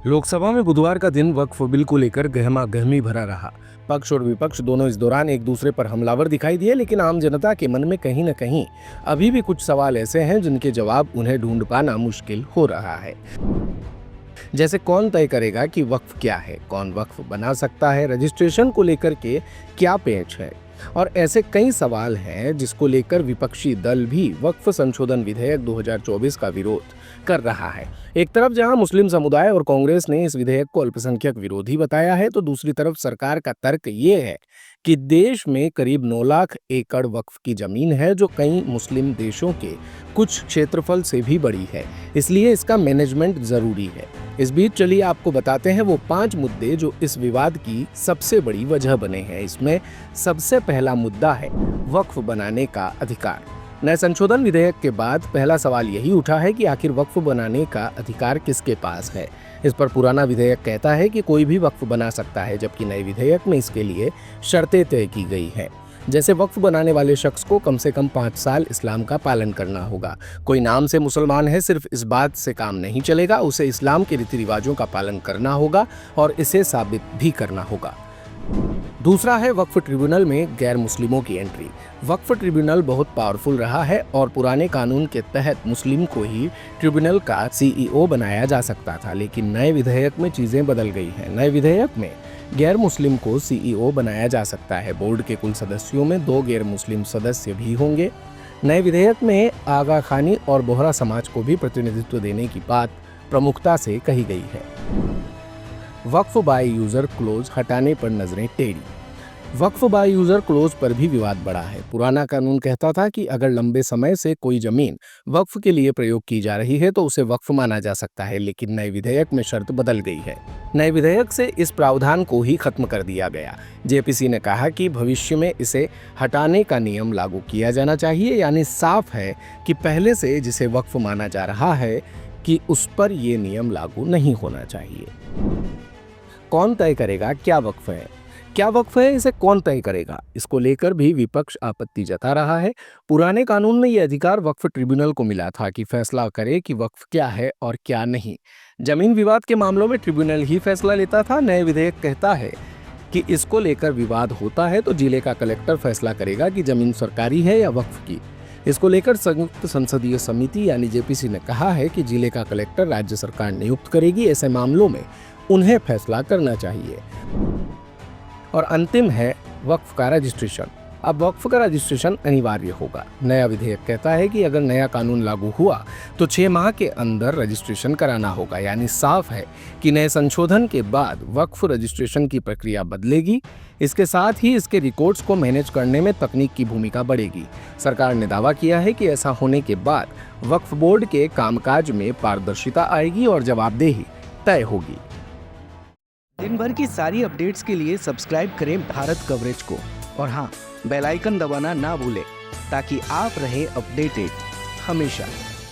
लोकसभा में बुधवार का दिन वक्फ बिल को लेकर गहमा-गहमी भरा रहा। पक्ष और विपक्ष दोनों इस दौरान एक दूसरे पर हमलावर दिखाई दिए, लेकिन आम जनता के मन में कहीं न कहीं अभी भी कुछ सवाल ऐसे हैं जिनके जवाब उन्हें ढूंढ पाना मुश्किल हो रहा है। जैसे कौन तय करेगा कि वक्फ क्या है, कौन वक्फ बना सकता है, रजिस्ट्रेशन को लेकर के क्या पेच है, और ऐसे कई सवाल हैं जिसको लेकर विपक्षी दल भी वक्फ संशोधन विधेयक 2024 का विरोध कर रहा है। एक तरफ जहां मुस्लिम समुदाय और कांग्रेस ने इस विधेयक को अल्पसंख्यक विरोधी बताया है, तो दूसरी तरफ सरकार का तर्क ये है कि देश में करीब 9 लाख एकड़ वक्फ की जमीन है, जो कई मुस्लिम देशों के कुछ क्षेत्रफल से भी बड़ी है, इसलिए इसका मैनेजमेंट जरूरी है। इस बीच चलिए आपको बताते हैं वो 5 मुद्दे जो इस विवाद की सबसे बड़ी वजह बने हैं। इसमें सबसे पहला मुद्दा है वक्फ बनाने का अधिकार। नए संशोधन विधेयक के बाद पहला सवाल यही उठा है कि आखिर वक्फ बनाने का अधिकार किसके पास है। इस पर पुराना विधेयक कहता है कि कोई भी वक्फ बना सकता है, जबकि नए विधेयक में इसके लिए शर्तें तय की गई हैं। जैसे वक्फ बनाने वाले शख्स को कम से कम 5 साल इस्लाम का पालन करना होगा। कोई नाम से मुसलमान है, सिर्फ इस बात से काम नहीं चलेगा, उसे इस्लाम के रीति रिवाजों का पालन करना होगा और इसे साबित भी करना होगा। दूसरा है वक्फ ट्रिब्यूनल में गैर मुस्लिमों की एंट्री। वक्फ ट्रिब्यूनल बहुत पावरफुल रहा है और पुराने कानून के तहत मुस्लिम को ही ट्रिब्यूनल का सीईओ बनाया जा सकता था, लेकिन नए विधेयक में चीजें बदल गई हैं। नए विधेयक में गैर मुस्लिम को सीईओ बनाया जा सकता है। बोर्ड के कुल सदस्यों में 2 गैर मुस्लिम सदस्य भी होंगे। नए विधेयक में आगा खानी और बोहरा समाज को भी प्रतिनिधित्व देने की बात प्रमुखता से कही गई है। वक्फ बाय यूजर क्लोज हटाने पर नजरें टेढ़ी। वक्फ बाय यूजर क्लोज पर भी विवाद बढ़ा है। पुराना कानून कहता था कि अगर लंबे समय से कोई जमीन वक्फ के लिए प्रयोग की जा रही है तो उसे वक्फ माना जा सकता है, लेकिन नए विधेयक में शर्त बदल गई है। नए विधेयक से इस प्रावधान को ही खत्म कर दिया गया। जेपीसी ने कहा कि भविष्य में इसे हटाने का नियम लागू किया जाना चाहिए, यानी साफ है कि पहले से जिसे वक्फ माना जा रहा है कि उस पर ये नियम लागू नहीं होना चाहिए। कौन तय करेगा क्या वक्फ है? क्या वक्फ है, इसे कौन तय करेगा? इसको लेकर भी विपक्ष आपत्ति जता रहा है। पुराने कानून में यह अधिकार वक्फ ट्रिब्यूनल को मिला था कि फैसला करे कि वक्फ क्या है और क्या नहीं। जमीन विवाद के मामलों में ट्रिब्यूनल ही फैसला लेता था। नए विधेयक कहता है कि इसको लेकर विवाद होता है तो जिले का कलेक्टर फैसला करेगा कि जमीन सरकारी है या वक्फ की। इसको लेकर संयुक्त संसदीय समिति यानी जेपीसी ने कहा है कि जिले का कलेक्टर राज्य सरकार नियुक्त करेगी। ऐसे मामलों में उन्हें फैसला करना चाहिए। और अंतिम है वक्फ का रजिस्ट्रेशन। अब वक्फ का रजिस्ट्रेशन अनिवार्य होगा। नया विधेयक कहता है कि अगर नया कानून लागू हुआ तो 6 माह के अंदर रजिस्ट्रेशन कराना होगा, यानी साफ है कि नए संशोधन के बाद वक्फ रजिस्ट्रेशन की प्रक्रिया बदलेगी। इसके साथ ही इसके रिकॉर्ड्स को मैनेज करने में तकनीक की भूमिका बढ़ेगी। सरकार ने दावा किया है कि ऐसा होने के बाद वक्फ बोर्ड के कामकाज में पारदर्शिता आएगी और जवाबदेही तय होगी। दिन भर की सारी अपडेट्स के लिए सब्सक्राइब करें भारत कवरेज को और हाँ, बेल आइकन दबाना ना भूलें ताकि आप रहें अपडेटेड हमेशा।